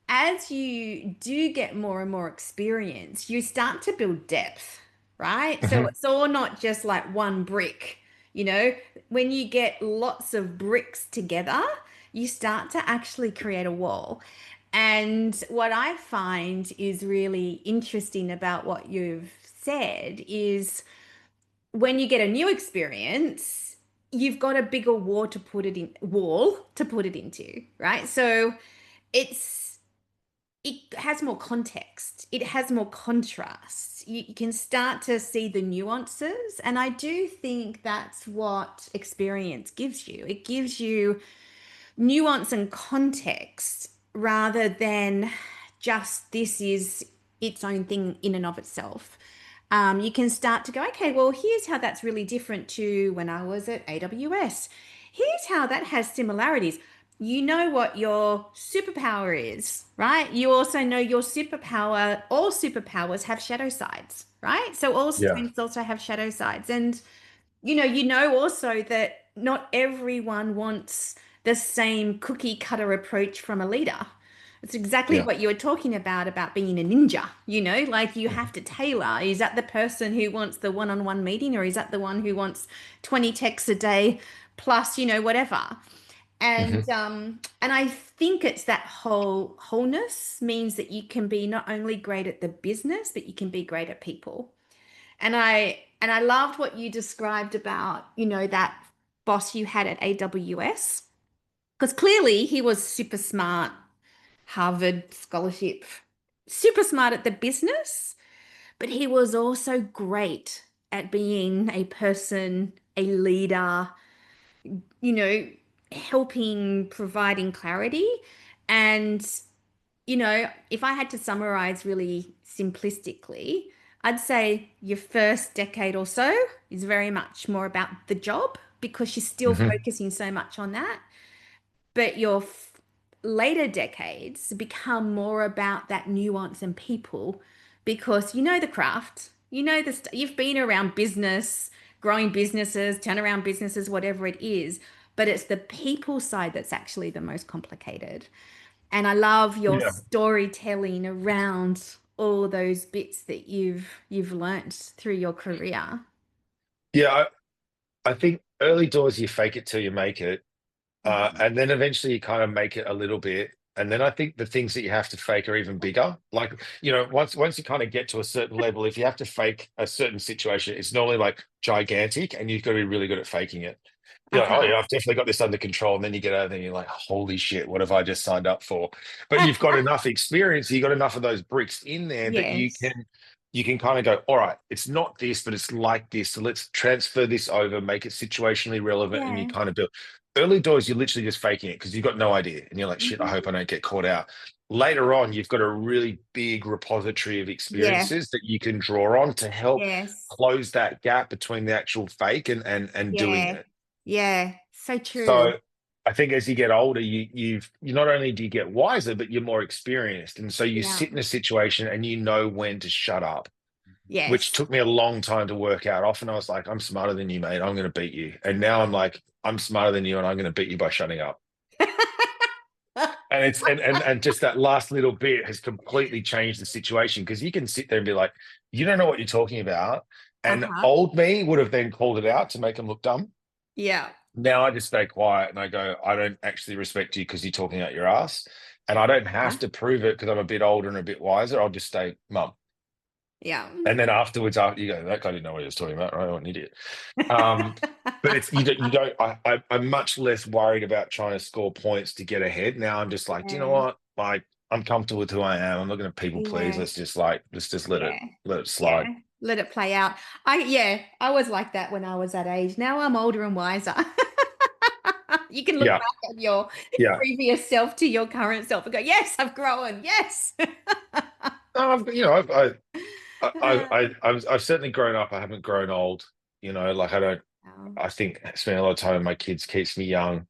as you do get more and more experience, you start to build depth, right? So Mhm. it's all not just like one brick, you know, when you get lots of bricks together, you start to actually create a wall. And what I find is really interesting about what you've said is when you get a new experience, you've got a bigger wall to put it into, right? So it's it has more context. It has more contrast. You can start to see the nuances. And I do think that's what experience gives you. It gives you nuance and context rather than just this is its own thing in and of itself. You can start to go, okay, well, here's how that's really different to when I was at AWS. Here's how that has similarities. You know what your superpower is, right? You also know your superpower, all superpowers have shadow sides, right? So all Yeah. strengths also have shadow sides. And you know also that not everyone wants the same cookie cutter approach from a leader. It's exactly Yeah. what you were talking about being a ninja, like you have to tailor. Is that the person who wants the one-on-one meeting, or is that the one who wants 20 texts a day plus, whatever? Mhm. And I think it's that wholeness means that you can be not only great at the business, but you can be great at people. And I loved what you described about, that boss you had at AWS, because clearly he was super smart, Harvard scholarship, super smart at the business, but he was also great at being a person, a leader, you know, helping, providing clarity. And if I had to summarize really simplistically, I'd say your first decade or so is very much more about the job because you're still Mhm. focusing so much on that. But your later decades become more about that nuance and people because you know the craft, you've been around business, growing businesses, turnaround businesses, whatever it is. But it's the people side that's actually the most complicated. And I love your Yeah. storytelling around all those bits that you've learnt through your career. Yeah, I think early doors you fake it till you make it. Mhm. And then eventually you kind of make it a little bit. And then I think the things that you have to fake are even bigger. Like, once you kind of get to a certain level, if you have to fake a certain situation, it's normally like gigantic and you've got to be really good at faking it. You're like, oh Uh-huh. yeah, I've definitely got this under control. And then you get over there and you're like, holy shit, what have I just signed up for? But you've got enough experience, you got enough of those bricks in there that Yes. you can kind of go, all right, it's not this, but it's like this. So let's transfer this over, make it situationally relevant, and you Yeah. kind of build. Early doors, you're literally just faking it because you've got no idea. And you're like, shit, I hope I Mhm. don't get caught out. Later on, you've got a really big repository of Yeah. experiences that you can draw on to help Yes. close that gap between the actual fake and doing Yeah. it. Yeah. So So true. I think as you get older, you not only do you get wiser, but you're more experienced. And so you Yeah. sit in a situation and you know when to shut up, which Yes. took me a long time to work out. Often I was like, I'm smarter than you, mate. I'm going to beat you. And now I'm like, I'm smarter than you and I'm going to beat you by shutting up. And it's and just that last little bit has completely changed the situation because you can sit there and be like, you don't know what you're talking about. And Uh-huh. old me would have then called it out to make him look dumb. Yeah. Now I just stay quiet and I go, I don't actually respect you because you're talking out your ass. And I don't have Uh-huh. to prove it because I'm a bit older and a bit wiser. I'll just stay mum. Yeah. And then afterwards, after you go, that guy didn't know what he was talking about, right? What an idiot. Um, but it's you don't. I'm much less worried about trying to score points to get ahead. Now I'm just like, do you know Yeah. what? Like I'm comfortable with who I am. I'm not going to people please. Yeah. Let's just Yeah. let it Yeah. slide. Let it play out. I was like that when I was that age. Now I'm older and wiser. You can look Yeah, back at your yeah. previous self to your current self and go, yes, I've grown. Yes. You know, I've certainly grown up. I haven't grown old. You know, like I don't. Wow. I think spending a lot of time with my kids keeps me young.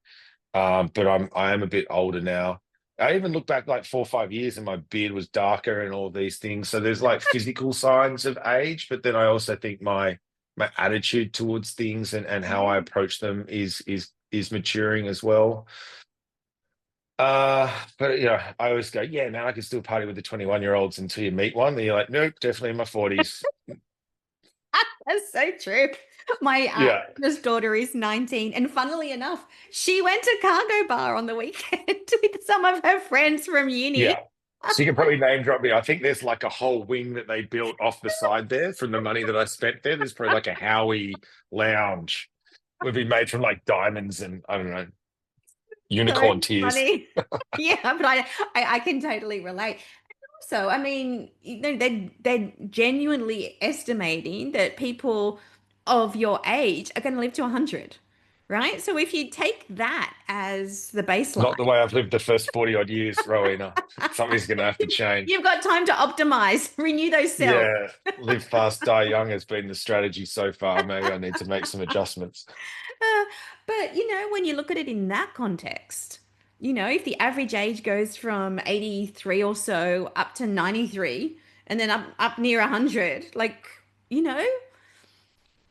But I am a bit older now. I even look back like 4 or 5 years and my beard was darker and all these things. So there's like physical signs of age, but then I also think my attitude towards things and how I Yeah. approach them is maturing as well. But I always go, yeah, man, I can still party with the 21-year-olds until you meet one. And you're like, nope, definitely in my 40s. That's so true. My Yeah, oldest daughter is 19, and funnily enough, she went to Cargo Bar on the weekend with some of her friends from uni. yeah. So you can probably name drop me. I think there's like a whole wing that they built off the side there from the money that I spent there. There's probably like a Howie lounge would be made from like diamonds and I don't know, So unicorn tears. funny. Yeah, but I can totally relate. So, I mean, they're genuinely estimating that people of your age are going to live to 100, right? So if you take that as the Not the baseline, way I've lived the first 40 odd years, Rowena. Something's going to have to change. you've got time to optimize, renew those cells. Yeah, live fast, die young has been the strategy so far. Maybe I need to make some adjustments. Uh, but when you look at it in that context, if the average age goes from 83 or so up to 93 and then up near 100, like, you know,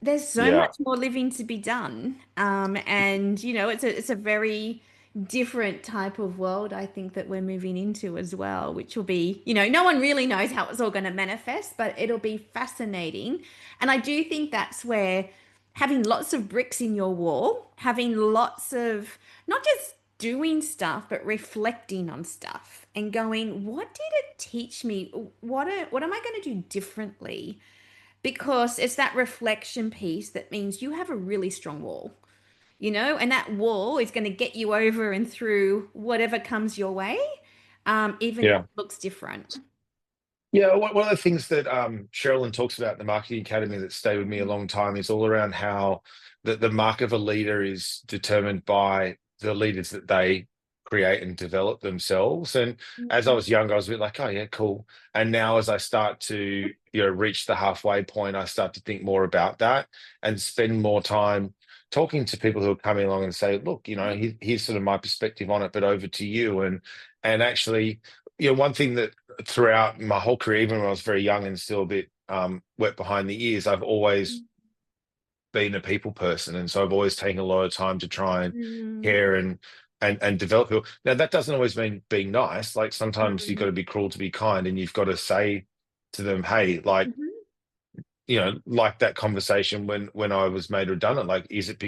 there's so Yeah, much more living to be done. And it's a very different type of world I think that we're moving into as well, which will be, no one really knows how it's all going to manifest, but it'll be fascinating. And I do think that's where having lots of bricks in your wall, having lots of not just doing stuff, but reflecting on stuff and going, what did it teach me? What am I going to do differently? Because it's that reflection piece that means you have a really strong wall, and that wall is going to get you over and through whatever comes your way, even if it yeah. looks different. Yeah, one of the things that Sherilyn talks about in the Marketing Academy that stayed with me a Mhm. long time is all around how the mark of a leader is determined by the leaders that they create and develop themselves. And as I was younger, I was a bit like, oh yeah, cool. And now as I start to reach the halfway point, I start to think more about that and spend more time talking to people who are coming along and say, look, here's sort of my perspective on it, but over to you. And actually, one thing that throughout my whole career, even when I was very young and still a bit wet behind the ears, I've always been a people person, and so I've always taken a lot of time to try and Mm, care and develop people. Now that doesn't always mean being nice. Like sometimes you've got mm, to be cruel to be kind, and you've got to say to them, "Hey, like mhm, like that conversation when I was made redundant. Like, is it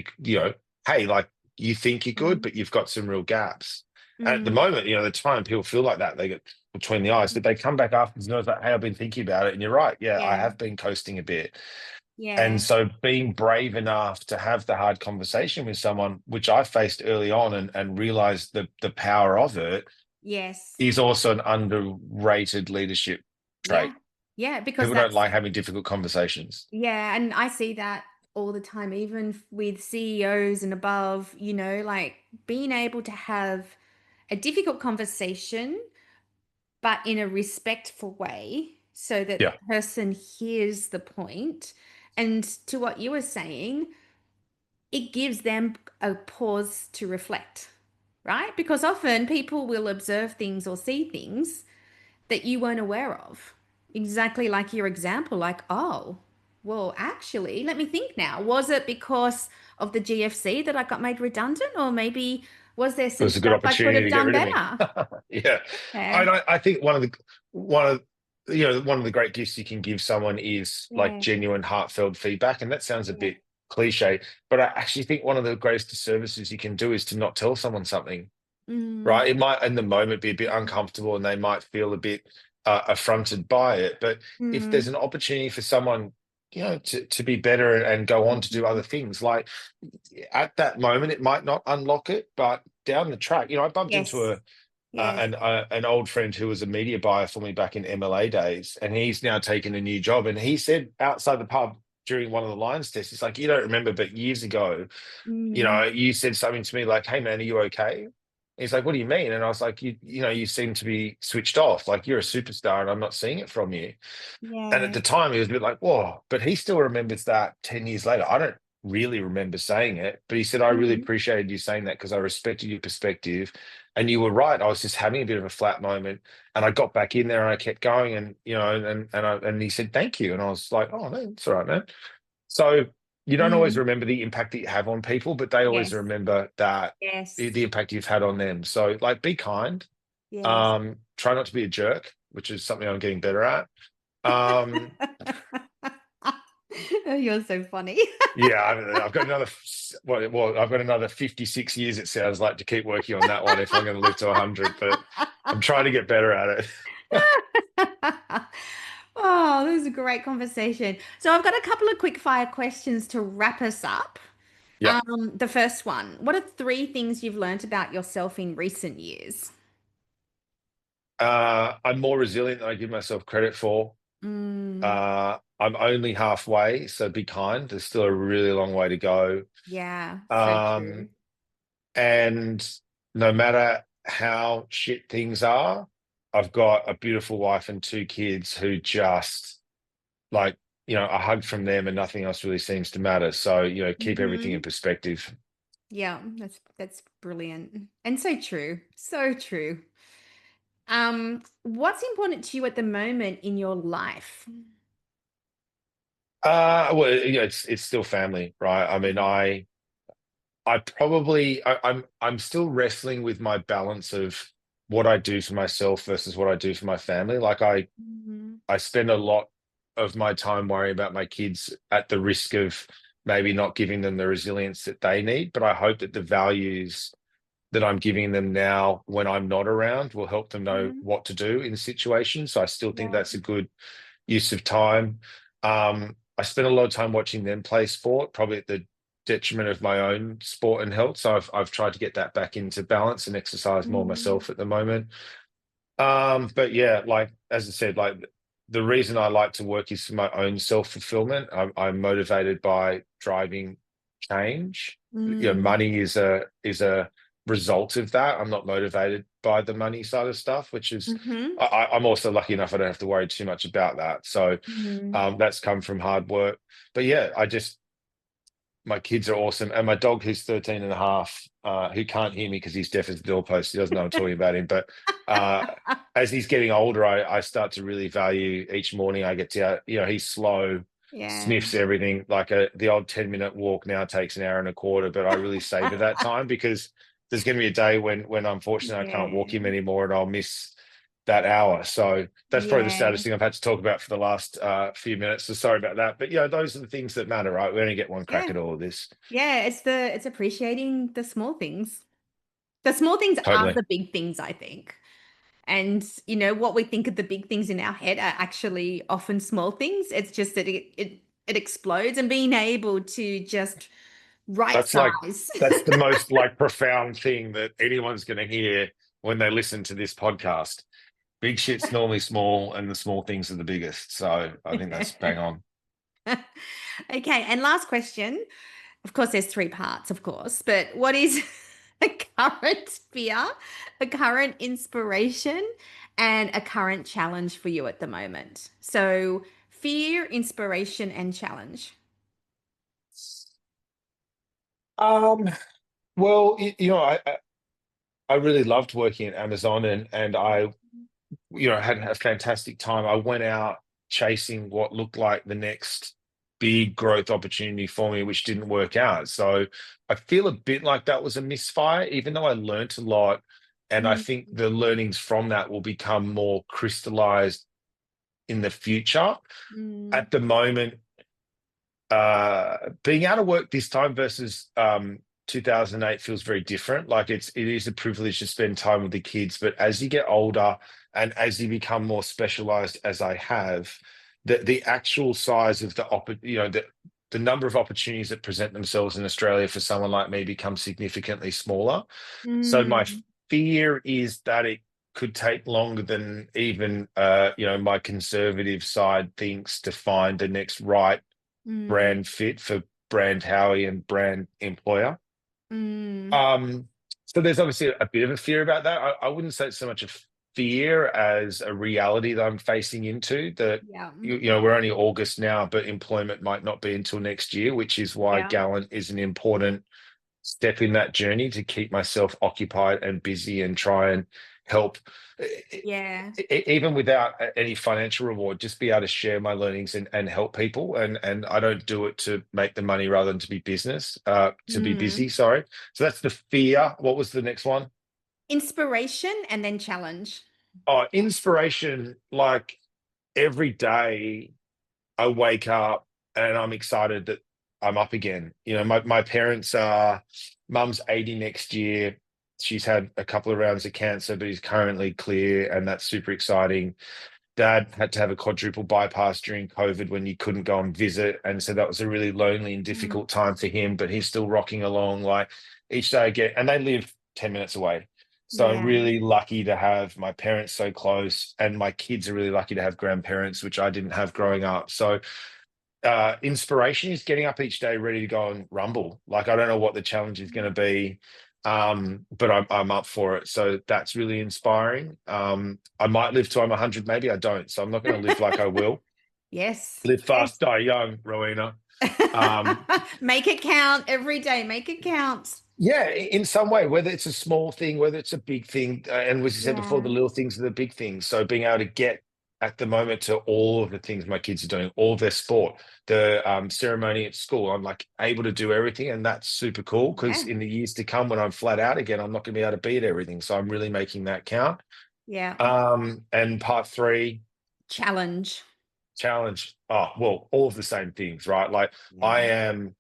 hey, like you think you're good, mm, but you've got some real gaps." And at the mm, moment, the time people feel like that, they get between the eyes, but they come back afterwards and know that, hey, I've been thinking about it, and you're right. Yeah, I yeah, have been coasting a bit. And yeah, so being brave enough to have the hard conversation with someone, which I faced early on and realized the power of it, yes, is also an underrated leadership yeah, trait. yeah, because People don't that's like having difficult conversations. yeah, and I see that all the time, even with CEOs and above, like being able to have a difficult conversation, but in a respectful way, so that the Yeah. person hears the point. And to what you were saying, it gives them a pause to reflect, right? Because often people will observe things or see things that you weren't aware of. Exactly like your example, like, oh, well, actually, let me think now. Was it because of the GFC that I got made redundant? Or maybe was there It some was a good stuff I could opportunity have to get done rid of me. better? Yeah. Yeah. I think one of the great gifts you can give someone is like Yeah. genuine, heartfelt feedback. And that sounds a Yeah. bit cliche, but I actually think one of the greatest disservices you can do is to not tell someone something, Mm, right? It might in the moment be a bit uncomfortable and they might feel a bit affronted by it. But if there's mm, an opportunity for someone, to be better and go on to do other mhm. things, like at that moment, it might not unlock it, but down the track, I bumped into Yes. Yes. an old friend who was a media buyer for me back in MLA days, and he's now taken a new job. And he said outside the pub during one of the Lions tests, he's like, "You don't remember, but years ago, Mm, you said something to me like, 'Hey man, are you okay?'" He's like, "What do you mean?" And I was like, you seem to be switched off. Like you're a superstar, and I'm not seeing it from you." And at yeah. the time, he was a bit like, "Whoa," but he still remembers that 10 years later. I don't really remember saying it, but he said, "I really Mm, appreciated you saying that because I respected your perspective. And you were right. I was just having a bit of a flat moment. And I got back in there and I kept going. And, and he said, thank you." And I was like, "Oh, no, it's all right, man." So you don't always mm, remember the impact that you have on people, but they always yes. remember that Yes. the impact you've had on them. So like, be kind. Yes. Try not to be a jerk, which is something I'm getting better at. Um, Oh, you're so funny. Yeah, I've got I've got another 56 years, it sounds like, to keep working on that one if I'm going to live to 100, but I'm trying to get better at it. Oh, this is a great conversation. So I've got a couple of quick fire questions to wrap us up. Yeah. The first one, what are three things you've learned about yourself in recent years? I'm more resilient than I give myself credit for. Mm, I'm only halfway, so be kind. There's still a really long way to go. yeah, so Um, true. and no matter how shit things are, I've got a beautiful wife and two kids who just like, a hug from them and nothing else really seems to matter. So, keep everything in Hmm. perspective. Yeah, that's brilliant and so true. So true. What's important to you at the moment in your life? Well, it's still family, right? I mean, I'm still wrestling with my balance of what I do for myself versus what I do for my family. Like Mhm. I spend a lot of my time worrying about my kids at the risk of maybe not giving them the resilience that they need. But I hope that the values that I'm giving them now when I'm not around will help them know Mhm. what to do in situations. So I still think Yeah. that's a good use of time. I spend a lot of time watching them play sport, probably at the detriment of my own sport and health. So I've tried to get that back into balance and exercise more Mm, myself at the moment. But yeah, like as I said, like the reason I like to work is for my own self-fulfillment. I'm motivated by driving change. mm, Money is a result of that. I'm not motivated by the money side of stuff, which is mhm, I'm also lucky enough I don't have to worry too much about that. So mhm. that's come from hard work. But yeah, my kids are awesome. And my dog, who's 13 and a half, who can't hear me because he's deaf as a doorpost. He doesn't know I'm talking about him. But uh, as he's getting older, I start to really value each morning I get to, he's slow. Yeah. sniffs everything. Like the old 10-minute walk now takes an hour and a quarter, but I really savor that time because there's going to be a day when unfortunately I can't walk him Yeah. anymore and I'll miss that hour. So that's probably the Yeah. saddest thing I've had to talk about for the last few minutes. So sorry about that. But yeah, those are the things that matter, right? We only get one crack Yeah. at all of this. Yeah. It's appreciating the small things. The small things are Totally. the big things, I think. And what we think of the big things in our head are actually often small things. It's just that it explodes, and being able to just right That's like size. that's the most like profound thing that anyone's going to hear when they listen to this podcast. Big shit's normally small, and the small things are the biggest. So I think that's bang on. Okay, and last question. Of course, there's three parts, of course, but what is a current fear, a current inspiration, and a current challenge for you at the moment? So, fear, inspiration, and challenge. Um, well, I really loved working at Amazon, and I had a fantastic time. I went out chasing what looked like the next big growth opportunity for me, which didn't work out. So I feel a bit like that was a misfire, even though I learned a lot. And I Mm, think the learnings from that will become more crystallized in the future. mm, At the moment, being out of work this time versus 2008 feels very different. Like it is a privilege to spend time with the kids, but as you get older and as you become more specialized, as I have, the actual size of the number of opportunities that present themselves in Australia for someone like me becomes significantly smaller. So my mm, fear is that it could take longer than even my conservative side thinks to find the next right mm, brand fit for brand Howie and brand employer. mm. Um, so there's obviously a bit of a fear about that. I wouldn't say it's so much a fear as a reality that I'm facing into that, Yeah, we're only August now, but employment might not be until next year, which is why yeah, Gallant is an important step in that journey to keep myself occupied and busy and try and help yeah, even without any financial reward, just be able to share my learnings and help people. And I don't do it to make the money rather than to be to be busy. mm. Sorry. So that's the fear. What was the next one? Inspiration and then challenge. Oh, inspiration. Like every day I wake up and I'm excited that I'm up again. My parents are, mum's 80 next year. She's had a couple of rounds of cancer, but is currently clear, and that's super exciting. Dad had to have a quadruple bypass during COVID when you couldn't go and visit. And so that was a really lonely and Mm, difficult time for him, but he's still rocking along. Like each day I get, and they live 10 minutes away. So I'm yeah, really lucky to have my parents so close, and my kids are really lucky to have grandparents, which I didn't have growing up. So inspiration is getting up each day ready to go and rumble. Like I don't know what the challenge is going to be, but I'm up for it. So that's really inspiring. I might live to I'm 100, maybe I don't. So I'm not going to live like I will. yes, Live yes. fast, die young, Rowena. Um, Make it count every day. Make it count. Yeah, in some way, whether it's a small thing, whether it's a big thing, and as you said before, the Yeah, little things are the big things. So being able to get at the moment to all of the things my kids are doing, all of their sport, the ceremony at school, I'm like able to do everything, and that's super cool because yeah, in the years to come, when I'm flat out again, I'm not going to be able to be at everything. So I'm really making that count. yeah. And part three, Challenge. challenge. Oh, well, all of the same things, right? Like I Yeah. am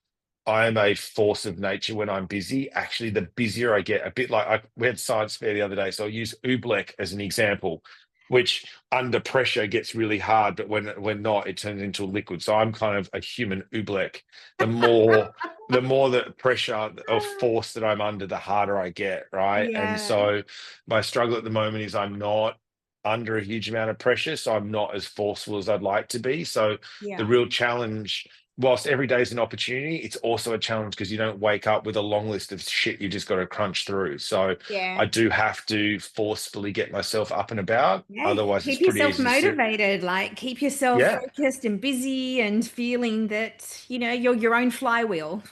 I am a force of nature when I'm busy. Actually, the busier I get, a bit like we had science fair the other day, so I'll use oobleck as an example, which under pressure gets really hard, but when not, it turns into a liquid. So I'm kind of a human oobleck. The more the pressure or force that I'm under, the harder I get, right? And Yeah. so my struggle at the moment is I'm not under a huge amount of pressure, so I'm not as forceful as I'd like to be. So the Yeah. real challenge, whilst every day is an opportunity, it's also a challenge because you don't wake up with a long list of shit you just got to crunch through. So I Yeah. do have to forcefully get myself up and about. Yeah. Otherwise, it's Keep pretty yourself easy to sit. motivated, like keep yourself Yeah. focused and busy and feeling that, you're your own flywheel.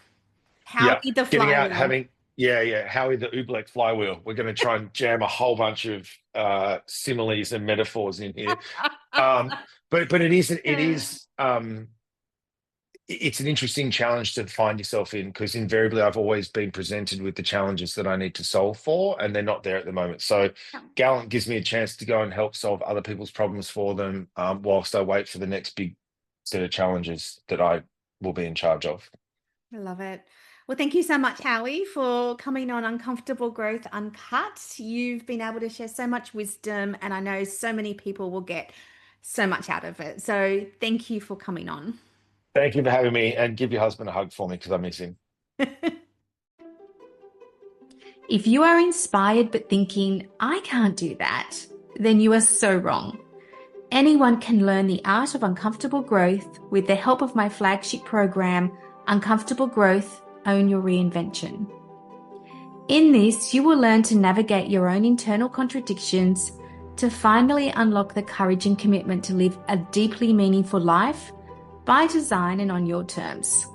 Yeah. Howie the Getting out, flywheel. having, yeah. Howie the Oobleck flywheel. We're going to try and jam a whole bunch of similes and metaphors in here. Um, but it is it's an interesting challenge to find yourself in, because invariably I've always been presented with the challenges that I need to solve for, and they're not there at the moment. So Gallant gives me a chance to go and help solve other people's problems for them, whilst I wait for the next big set of challenges that I will be in charge of. I love it. Well, thank you so much, Howie, for coming on Uncomfortable Growth Uncut. You've been able to share so much wisdom, and I know so many people will get so much out of it. So thank you for coming on. Thank you for having me, and give your husband a hug for me because I miss him. If you are inspired but thinking, I can't do that, then you are so wrong. Anyone can learn the art of uncomfortable growth with the help of my flagship program, Uncomfortable Growth, Own Your Reinvention. In this, you will learn to navigate your own internal contradictions to finally unlock the courage and commitment to live a deeply meaningful life by design and on your terms.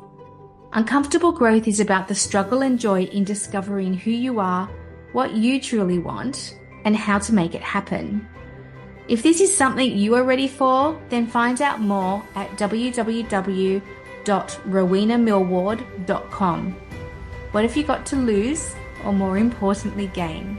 Uncomfortable growth is about the struggle and joy in discovering who you are, what you truly want, and how to make it happen. If this is something you are ready for, then find out more at www.rowenamillward.com. What have you got to lose, or more importantly, gain?